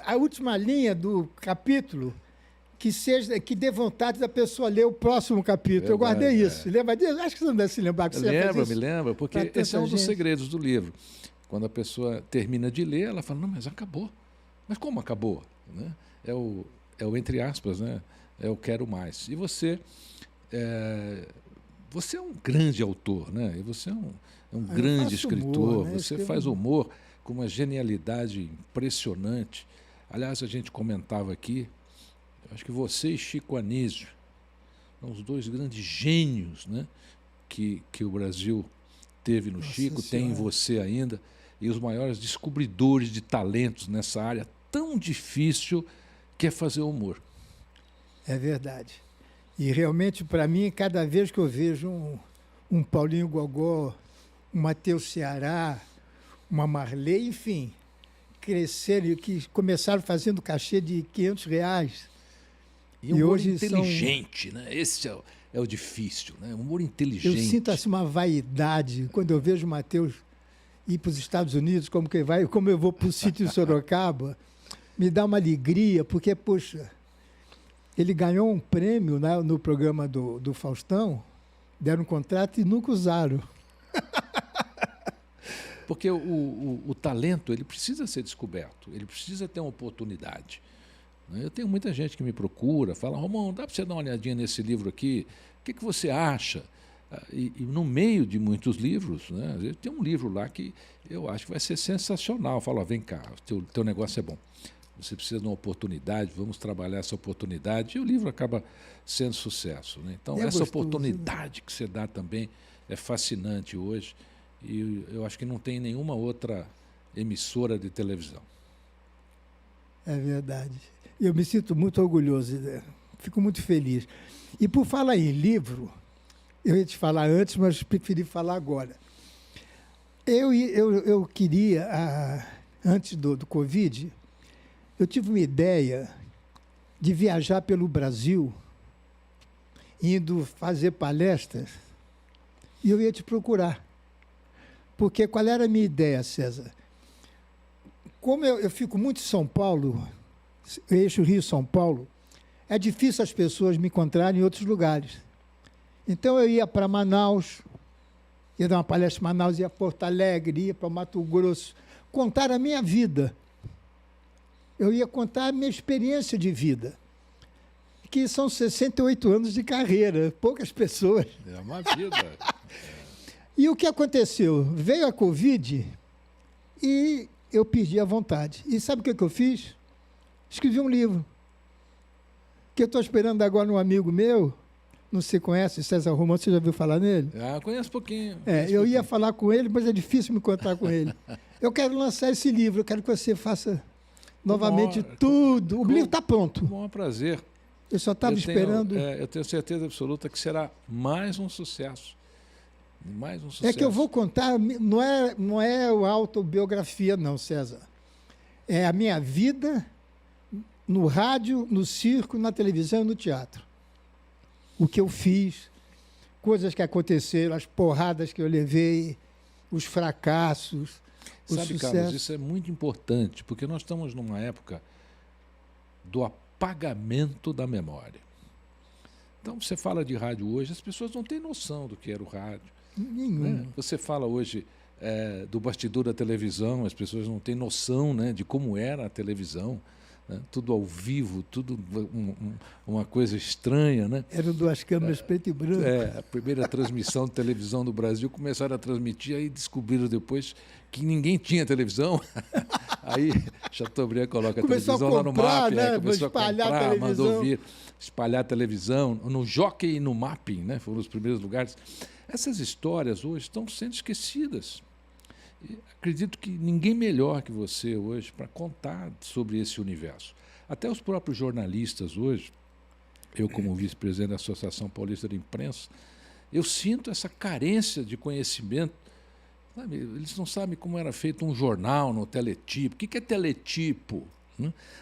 A última linha do capítulo que dê vontade da pessoa ler o próximo capítulo. Eu guardei isso. Lembra disso? Acho que você não deve se lembrar que você fez isso. Me lembro, porque esse é um dos segredos do livro. Quando a pessoa termina de ler, ela fala, não, mas acabou. Mas como acabou? Né? É o entre aspas, né? É o quero mais. E você é um grande autor, né? E você é um grande escritor, humor, né? você faz humor com uma genialidade impressionante. Aliás, a gente comentava aqui, acho que você e Chico Anísio são os dois grandes gênios, né, que o Brasil teve no Chico, tem em você ainda, e os maiores descobridores de talentos nessa área tão difícil que é fazer humor. É verdade. E realmente, para mim, cada vez que eu vejo um Paulinho Gogó, um Matheus Ceará, uma Marley, enfim, cresceram, que começaram fazendo cachê de R$ 500. E humor hoje inteligente, né? Esse é o difícil, né? Humor inteligente. Eu sinto assim, uma vaidade quando eu vejo o Matheus ir para os Estados Unidos, como eu vou para o sítio de Sorocaba, me dá uma alegria, porque, poxa, ele ganhou um prêmio, né, no programa do Faustão, deram um contrato e nunca usaram. Porque o talento, ele precisa ser descoberto, ele precisa ter uma oportunidade. Eu tenho muita gente que me procura, fala, Romão, dá para você dar uma olhadinha nesse livro aqui? O que você acha? E no meio de muitos livros, né, tem um livro lá que eu acho que vai ser sensacional. Eu falo, vem cá, teu negócio é bom. Você precisa de uma oportunidade, vamos trabalhar essa oportunidade. E o livro acaba sendo sucesso. Né? Então, essa oportunidade que você dá também é fascinante hoje. E eu acho que não tem nenhuma outra emissora de televisão. É verdade. Eu me sinto muito orgulhoso, fico muito feliz. E por falar em livro, eu ia te falar antes, mas preferi falar agora. Eu queria, antes do Covid, eu tive uma ideia de viajar pelo Brasil, indo fazer palestras, e eu ia te procurar. Porque qual era a minha ideia, César? Como eu fico muito em São Paulo, eixo Rio-São Paulo, é difícil as pessoas me encontrarem em outros lugares. Então eu ia para Manaus, ia dar uma palestra em Manaus, ia a Porto Alegre, ia para Mato Grosso, contar a minha vida. Eu ia contar a minha experiência de vida, que são 68 anos de carreira, poucas pessoas. É uma vida. E o que aconteceu? Veio a Covid e eu perdi a vontade. E sabe o que eu fiz? Escrevi um livro, que eu estou esperando agora um amigo meu, não se conhece, César Romão, você já ouviu falar nele? Conheço pouquinho. Ia falar com ele, mas é difícil me encontrar com ele. Eu quero lançar esse livro, eu quero que você faça novamente tudo. O livro está pronto. Com o maior prazer. Eu só estava esperando... eu tenho certeza absoluta que será mais um sucesso. Mais um sucesso. É que eu vou contar, não é a autobiografia, não, César. É a minha vida no rádio, no circo, na televisão e no teatro. O que eu fiz, coisas que aconteceram, as porradas que eu levei, os fracassos, o sucesso. Carlos, isso é muito importante, porque nós estamos numa época do apagamento da memória. Então, você fala de rádio hoje, as pessoas não têm noção do que era o rádio. Nenhum. Você fala hoje do bastidor da televisão, as pessoas não têm noção, né, de como era a televisão, né, tudo ao vivo, tudo uma coisa estranha. Né? Eram duas câmeras preto e branco. A primeira transmissão de televisão do Brasil começaram a transmitir, aí descobriram depois que ninguém tinha televisão. Aí Chateaubriand coloca começou a televisão a comprar, lá no MAP, né? Começou a comprar, mandou vir espalhar a televisão, no Jockey e no Mapping, né? Foram os primeiros lugares. Essas histórias hoje estão sendo esquecidas. E acredito que ninguém melhor que você hoje para contar sobre esse universo. Até os próprios jornalistas hoje, eu como vice-presidente da Associação Paulista de Imprensa, eu sinto essa carência de conhecimento. Sabe? Eles não sabem como era feito um jornal no teletipo. O que é teletipo?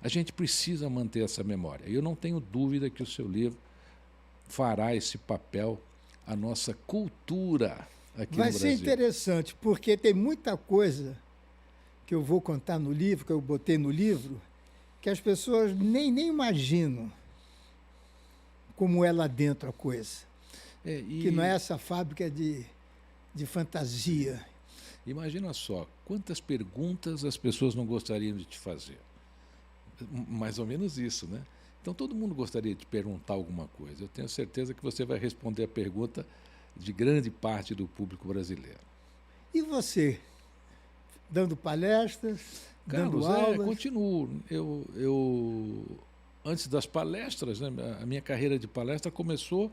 A gente precisa manter essa memória. Eu não tenho dúvida que o seu livro fará esse papel, a nossa cultura aqui no Brasil. Vai ser interessante, porque tem muita coisa que eu vou contar no livro, que eu botei no livro, que as pessoas nem imaginam como é lá dentro a coisa. Que não é essa fábrica de fantasia. Imagina só, quantas perguntas as pessoas não gostariam de te fazer. Mais ou menos isso, né? Então, todo mundo gostaria de perguntar alguma coisa. Eu tenho certeza que você vai responder a pergunta de grande parte do público brasileiro. E você? Dando palestras, Carlos, dando aulas? Continuo. Antes das palestras, né, a minha carreira de palestra começou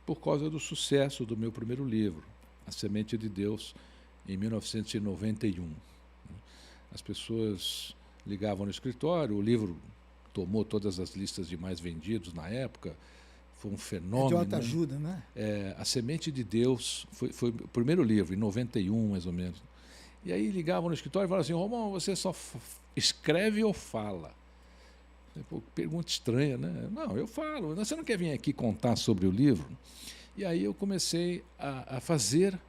por causa do sucesso do meu primeiro livro, A Semente de Deus, em 1991. As pessoas ligavam no escritório, o livro tomou todas as listas de mais vendidos na época, foi um fenômeno. De autoajuda, né? A Semente de Deus foi o primeiro livro, em 91, mais ou menos. E aí ligavam no escritório e falavam assim, Romão, você só escreve ou fala? Pô, pergunta estranha, né? Não, eu falo. Você não quer vir aqui contar sobre o livro? E aí eu comecei a fazer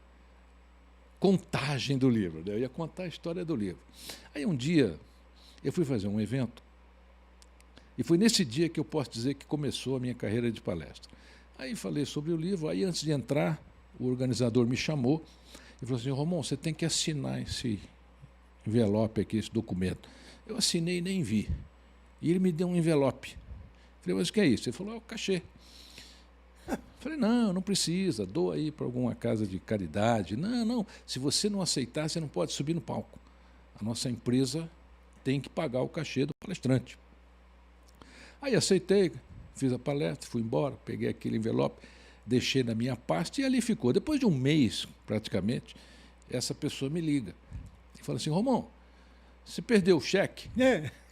contagem do livro, né? Eu ia contar a história do livro. Aí um dia eu fui fazer um evento e foi nesse dia que eu posso dizer que começou a minha carreira de palestra. Aí falei sobre o livro, aí antes de entrar, o organizador me chamou e falou assim, Romão, você tem que assinar esse envelope aqui, esse documento. Eu assinei e nem vi. E ele me deu um envelope. Falei, mas o que é isso? Ele falou, é o cachê. Falei, não precisa, doa aí para alguma casa de caridade. Não, se você não aceitar, você não pode subir no palco. A nossa empresa tem que pagar o cachê do palestrante. Aí aceitei, fiz a palestra, fui embora, peguei aquele envelope, deixei na minha pasta e ali ficou. Depois de um mês, praticamente, essa pessoa me liga e fala assim, Romão, você perdeu o cheque?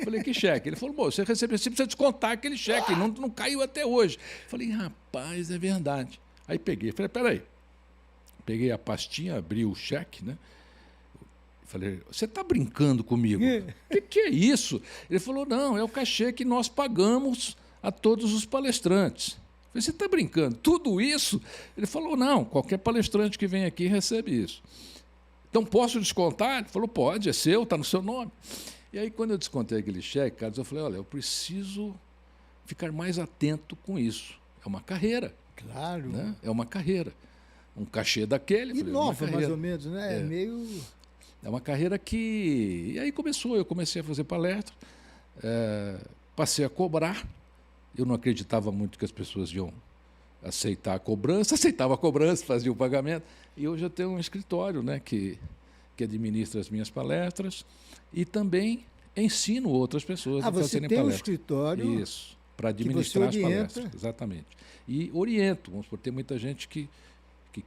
Falei, que cheque? Ele falou, você recebeu, você precisa descontar aquele cheque, não caiu até hoje. Falei, rapaz, é verdade. Aí peguei, falei, peraí. Peguei a pastinha, abri o cheque, né? Falei, você está brincando comigo? O que é isso? Ele falou, não, é o cachê que nós pagamos a todos os palestrantes. Falei, você está brincando? Tudo isso? Ele falou, não, qualquer palestrante que vem aqui recebe isso. Então, posso descontar? Ele falou, pode, é seu, está no seu nome. E aí, quando eu descontei aquele cheque, Carlos, eu falei, olha, eu preciso ficar mais atento com isso. É uma carreira. Claro. Né? É uma carreira. Um cachê daquele. E falei, nova, mais ou menos, né? É uma carreira que... E aí eu comecei a fazer palestra, passei a cobrar. Eu não acreditava muito que as pessoas iam aceitar a cobrança, aceitava a cobrança, fazia o pagamento. E hoje eu tenho um escritório, né, que administra as minhas palestras e também ensino outras pessoas a fazerem palestras. Você tem um escritório? Isso, para administrar as palestras, exatamente. E oriento, vamos supor, tem muita gente que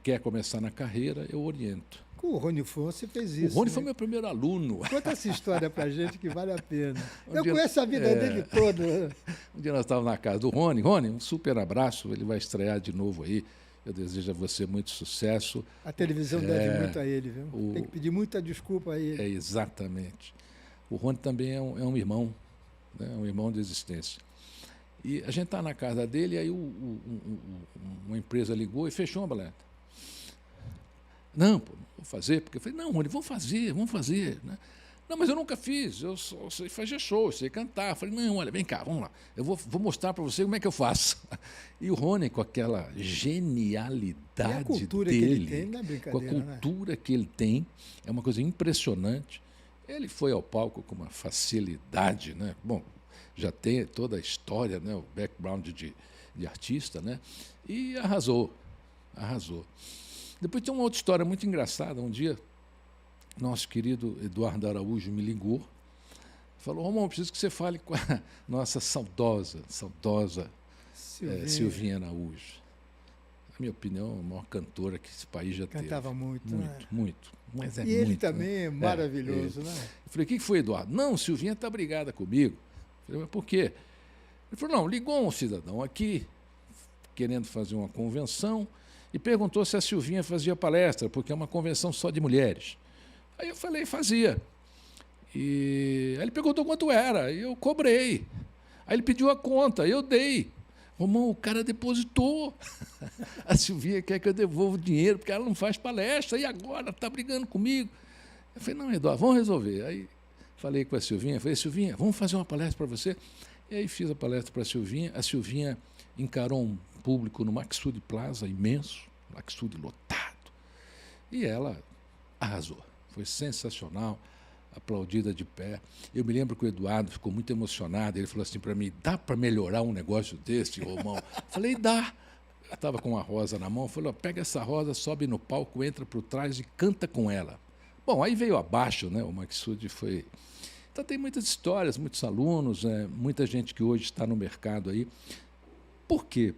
quer começar na carreira, eu oriento. Com o Rony Fon você fez isso. O Rony foi meu primeiro aluno. Conta essa história para a gente que vale a pena. Eu conheço a vida dele toda. Um dia nós estávamos na casa do Rony. Rony, um super abraço, ele vai estrear de novo aí. Eu desejo a você muito sucesso. A televisão deve muito a ele, viu? Tem que pedir muita desculpa a ele. Exatamente. O Rony também é um irmão, né? Um irmão de existência. E a gente está na casa dele, e aí uma empresa ligou e fechou uma palestra. Não, pô, não vou fazer, porque eu falei, não, Rony, vamos fazer. Né? Não, mas eu nunca fiz, eu só sei fazer show, eu sei cantar. Eu falei, não, olha, vem cá, vamos lá, eu vou mostrar para você como é que eu faço. E o Rony, com aquela genialidade a cultura dele, que ele tem, não é brincadeira, com a cultura que ele tem, é uma coisa impressionante. Ele foi ao palco com uma facilidade, né? Bom, já tem toda a história, né? O background de artista, né? E arrasou. Depois tem uma outra história muito engraçada. Um dia, nosso querido Eduardo Araújo me ligou, falou, Romão, preciso que você fale com a nossa saudosa Silvinha Araújo. Na minha opinião, a maior cantora que esse país já teve. Cantava muito, né? Muito. Mas e ele também é maravilhoso, né? Eu falei, o que foi, Eduardo? Não, Silvinha está brigada comigo. Eu falei, mas por quê? Ele falou, não, ligou um cidadão aqui, querendo fazer uma convenção, e perguntou se a Silvinha fazia palestra, porque é uma convenção só de mulheres. Aí eu falei, fazia. E aí ele perguntou quanto era, e eu cobrei. Aí ele pediu a conta, eu dei. Romão, o cara depositou. A Silvinha quer que eu devolva o dinheiro, porque ela não faz palestra, e agora está brigando comigo. Eu falei, não, Eduardo, vamos resolver. Aí falei com a Silvinha, falei, Silvinha, vamos fazer uma palestra para você? E aí fiz a palestra para a Silvinha encarou um público no Maxud Plaza, imenso, Maxud lotado, e ela arrasou, foi sensacional, aplaudida de pé. Eu me lembro que o Eduardo ficou muito emocionado, ele falou assim para mim, dá para melhorar um negócio desse, Romão? Falei, dá. Eu estava com uma rosa na mão, falou, pega essa rosa, sobe no palco, entra por trás e canta com ela. Bom, aí veio abaixo, né? O Maxud foi... Então tem muitas histórias, muitos alunos, muita gente que hoje está no mercado aí. Por quê,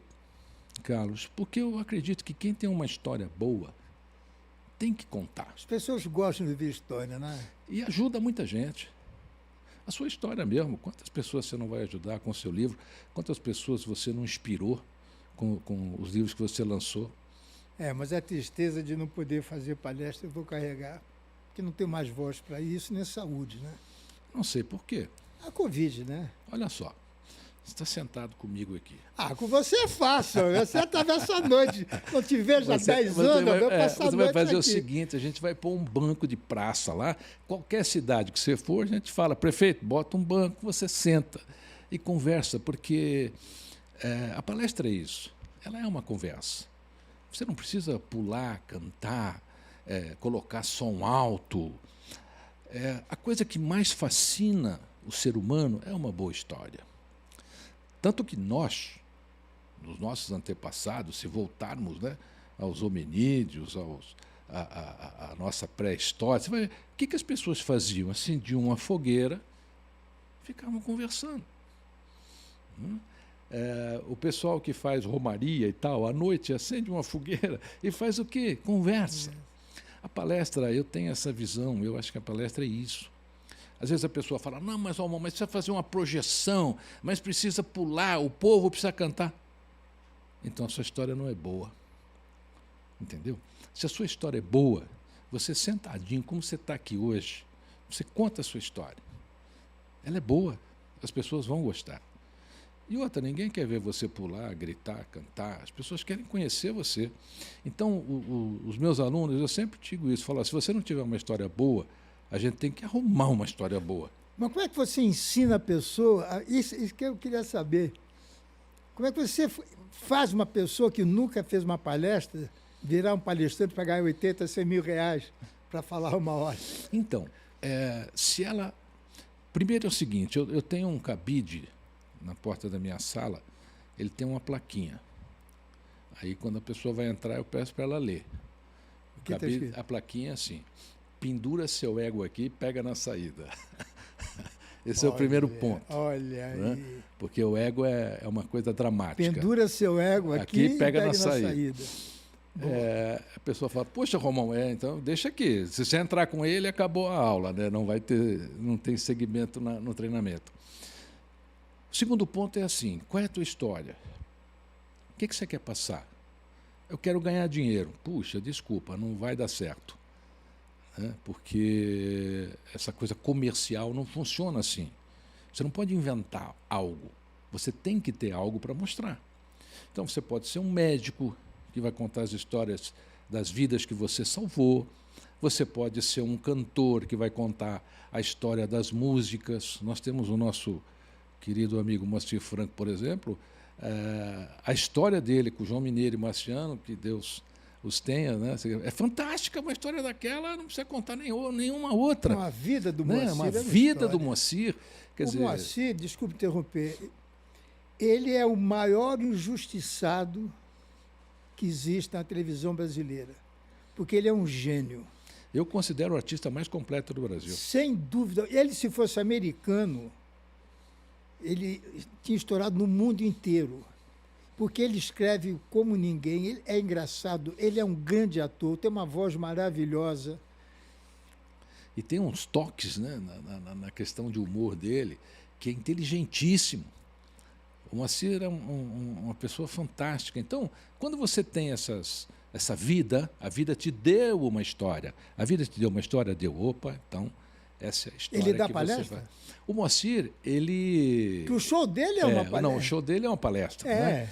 Carlos? Porque eu acredito que quem tem uma história boa tem que contar. As pessoas gostam de ver história, né? E ajuda muita gente. A sua história mesmo. Quantas pessoas você não vai ajudar com o seu livro? Quantas pessoas você não inspirou com os livros que você lançou? Mas a tristeza de não poder fazer palestra eu vou carregar, porque não tenho mais voz para isso, nem saúde, né? Não sei por quê. A Covid, né? Olha só, você está sentado comigo aqui. Com você é fácil, você atravessa a noite. Não te vejo há 10 anos, eu passar a noite Você vai fazer aqui. o seguinte, a gente vai pôr um banco de praça lá, qualquer cidade que você for, a gente fala, prefeito, bota um banco, você senta e conversa, porque a palestra é isso, ela é uma conversa. Você não precisa pular, cantar, colocar som alto. A coisa que mais fascina o ser humano é uma boa história. Tanto que nós, nos nossos antepassados, se voltarmos, né, aos hominídeos, à nossa pré-história, você vai ver o que as pessoas faziam? Acendiam uma fogueira, ficavam conversando. O pessoal que faz romaria e tal, à noite acende uma fogueira e faz o quê? Conversa. A palestra, eu tenho essa visão, eu acho que a palestra é isso. Às vezes a pessoa fala, não, mas precisa fazer uma projeção, mas precisa pular, o povo precisa cantar. Então a sua história não é boa. Entendeu? Se a sua história é boa, você sentadinho, como você está aqui hoje, você conta a sua história. Ela é boa, as pessoas vão gostar. E outra, ninguém quer ver você pular, gritar, cantar. As pessoas querem conhecer você. Então, os meus alunos, eu sempre digo isso, falo, se você não tiver uma história boa, a gente tem que arrumar uma história boa. Mas como é que você ensina a pessoa? Isso que eu queria saber. Como é que você faz uma pessoa que nunca fez uma palestra virar um palestrante para ganhar 80, 100 mil reais para falar uma hora? Então, se ela... Primeiro é o seguinte, eu tenho um cabide na porta da minha sala, ele tem uma plaquinha. Aí, quando a pessoa vai entrar, eu peço para ela ler. A plaquinha é assim, pendura seu ego aqui e pega na saída. Esse é o primeiro ponto. Olha aí. Né? Porque o ego é uma coisa dramática. Pendura seu ego aqui e pega na saída. A pessoa fala, poxa, Romão, então deixa aqui. Se você entrar com ele, acabou a aula, né? Não tem segmento no treinamento. O segundo ponto é assim, qual é a tua história? O que você quer passar? Eu quero ganhar dinheiro. Puxa, desculpa, não vai dar certo. Porque essa coisa comercial não funciona assim. Você não pode inventar algo. Você tem que ter algo para mostrar. Então, você pode ser um médico que vai contar as histórias das vidas que você salvou. Você pode ser um cantor que vai contar a história das músicas. Nós temos o nosso querido amigo Moacir Franco, por exemplo, a história dele com o João Mineiro e Marciano, que Deus os tenha, né? É fantástica, uma história daquela, não precisa contar nenhuma outra. Uma vida do Moacir. Uma vida do Moacir. O Moacir, desculpe interromper, ele é o maior injustiçado que existe na televisão brasileira, porque ele é um gênio. Eu considero o artista mais completo do Brasil. Sem dúvida. Ele, se fosse americano, ele tinha estourado no mundo inteiro, porque ele escreve como ninguém, ele é engraçado, ele é um grande ator, tem uma voz maravilhosa. E tem uns toques, né, na questão de humor dele, que é inteligentíssimo. O Moacir é uma pessoa fantástica. Então, quando você tem essa vida, a vida te deu uma história. A vida te deu uma história, opa, então essa é a história. Ele dá que palestra? Você vai. O Moacir, ele... Que o show dele é uma palestra. Não, o show dele é uma palestra. Né?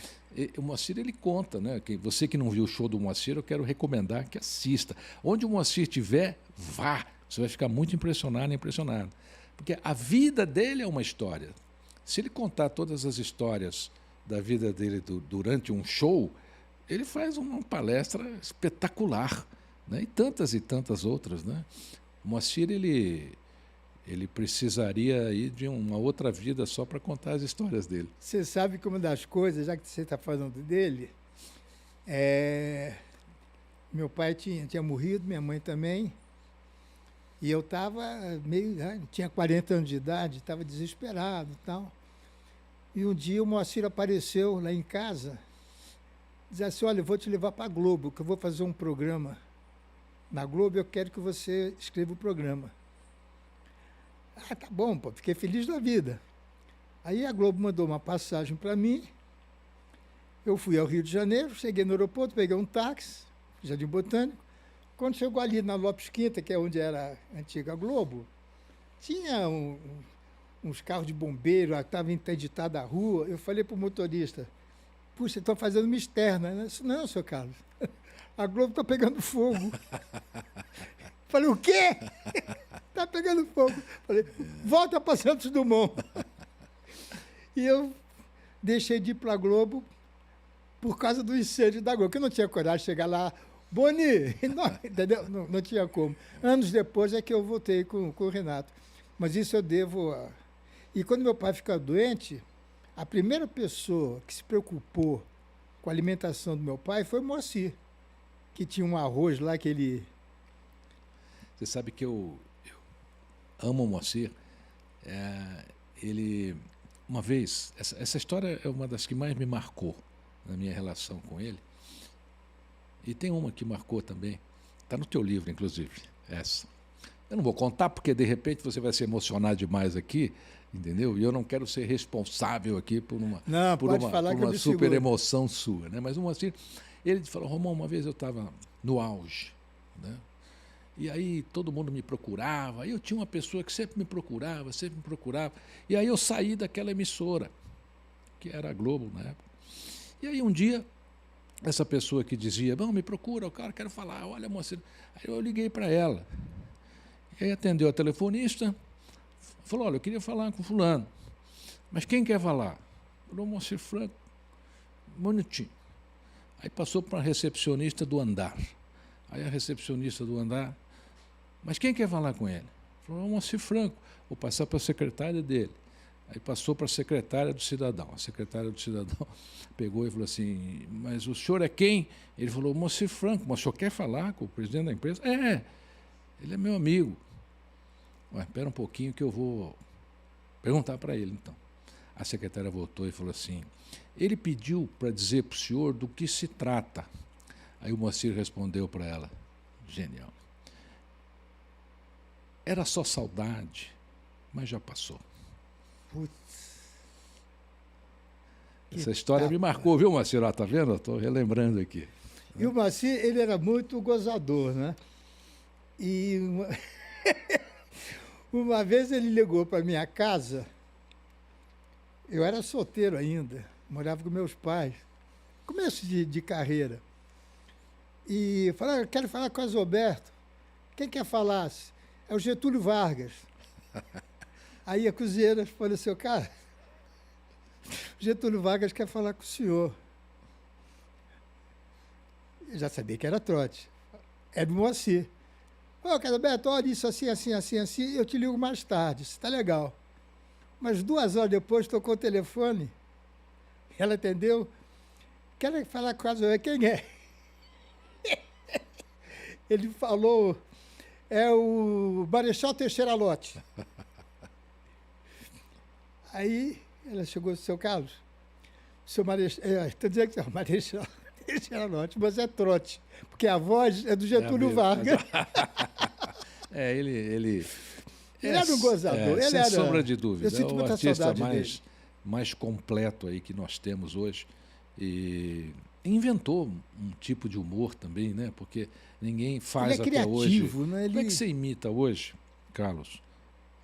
O Moacir, ele conta, né? Que você que não viu o show do Moacir, eu quero recomendar que assista. Onde o Moacir estiver, vá. Você vai ficar muito impressionado. Porque a vida dele é uma história. Se ele contar todas as histórias da vida dele durante um show, ele faz uma palestra espetacular, né? E tantas outras, né? O Moacir, ele precisaria aí de uma outra vida só para contar as histórias dele. Você sabe que uma das coisas, já que você está falando dele, meu pai tinha morrido, minha mãe também, e eu estava tinha 40 anos de idade, estava desesperado e tal. E um dia o Moacir apareceu lá em casa, dizia assim, olha, eu vou te levar para a Globo, que eu vou fazer um programa na Globo, eu quero que você escreva o programa. Ah, tá bom, pô, fiquei feliz da vida. Aí a Globo mandou uma passagem para mim, eu fui ao Rio de Janeiro, cheguei no aeroporto, peguei um táxi, Jardim Botânico. Quando chegou ali na Lopes Quinta, que é onde era a antiga Globo, tinha uns carros de bombeiro, estava interditada a rua. Eu falei para o motorista, puxa, estão fazendo uma externa. Ele disse, não, senhor Carlos, a Globo está pegando fogo. Falei, o quê? Está pegando fogo. Falei, volta para Santos Dumont. E eu deixei de ir para a Globo por causa do incêndio da Globo, porque eu não tinha coragem de chegar lá, Boni, não, entendeu? Não tinha como. Anos depois é que eu voltei com o Renato. Mas isso eu devo a... E quando meu pai ficou doente, a primeira pessoa que se preocupou com a alimentação do meu pai foi o Moacir, que tinha um arroz lá que ele... Você sabe que eu amo o Moacir. Ele, uma vez, essa história é uma das que mais me marcou na minha relação com ele. E tem uma que marcou também, está no teu livro, inclusive, essa. Eu não vou contar, porque de repente você vai se emocionar demais aqui, entendeu? E eu não quero ser responsável aqui por uma super emoção sua, né? Mas o Moacir, ele falou, Romão, uma vez eu estava no auge, né? E aí todo mundo me procurava, e eu tinha uma pessoa que sempre me procurava, e aí eu saí daquela emissora, que era a Globo na época. E aí um dia, essa pessoa que dizia, não, me procura, o cara, quero falar, olha, Moacir. Aí eu liguei para ela. E aí atendeu a telefonista, falou, olha, eu queria falar com fulano. Mas quem quer falar? Falou, Moacir Franco, um minutinho. Aí passou para a recepcionista do andar. Aí a recepcionista do andar, mas quem quer falar com ele? Falou, Moacir Franco, vou passar para a secretária dele. Aí passou para a secretária do cidadão. A secretária do cidadão pegou e falou assim, mas o senhor é quem? Ele falou, Moacir Franco, mas o senhor quer falar com o presidente da empresa? Ele é meu amigo. Ué, espera um pouquinho que eu vou perguntar para ele, então. A secretária voltou e falou assim, ele pediu para dizer para o senhor do que se trata. Aí o Moacir respondeu para ela, genial. Era só saudade, mas já passou. Putz. Essa história me marcou, viu, Moacir? Está vendo? Estou relembrando aqui. E o Moacir, ele era muito gozador, né? E uma vez ele ligou para minha casa, eu era solteiro ainda, morava com meus pais, começo de carreira. E falou, eu quero falar com o Roberto. Quem quer falar? É o Getúlio Vargas. Aí a cozinheira falou assim, cara, Getúlio Vargas quer falar com o senhor. Eu já sabia que era trote. É do Moacir. Ô, Roberto, olha isso assim, eu te ligo mais tarde, isso está legal. Mas 2 horas depois tocou o telefone, ela atendeu, quero falar com a Zoé, quem é? Ele falou, é o Marechal Teixeira Lott. Aí ela chegou, seu Carlos, seu Marechal, estou dizendo que é o Marechal Teixeira Lott, mas é trote, porque a voz é do Getúlio Vargas. Ele era um gozador. Sem sombra de dúvida. Eu sinto muita o artista saudade mais completo aí que nós temos hoje. E inventou um tipo de humor também, né? Porque ninguém faz ele é até criativo, hoje. Né? Como é que você imita hoje, Carlos,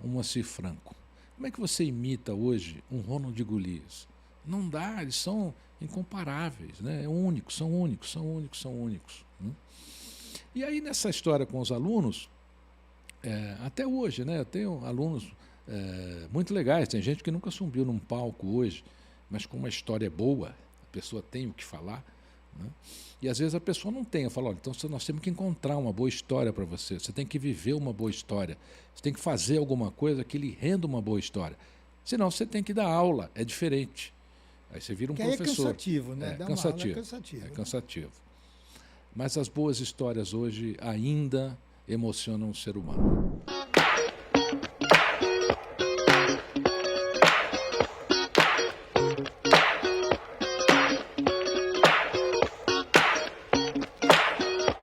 um Moacir Franco? Como é que você imita hoje um Ronald Golias? Não dá, eles são incomparáveis, né? São únicos. E aí, nessa história com os alunos, até hoje, né? Eu tenho alunos muito legais. Tem gente que nunca subiu num palco hoje, mas com uma história boa, a pessoa tem o que falar, né? E às vezes a pessoa não tem. Eu falo, olha, então nós temos que encontrar uma boa história para você. Você tem que viver uma boa história. Você tem que fazer alguma coisa que lhe renda uma boa história. Senão você tem que dar aula, é diferente. Aí você vira um professor. É cansativo, né? É cansativo. É cansativo. Mas as boas histórias hoje ainda emocionam o ser humano.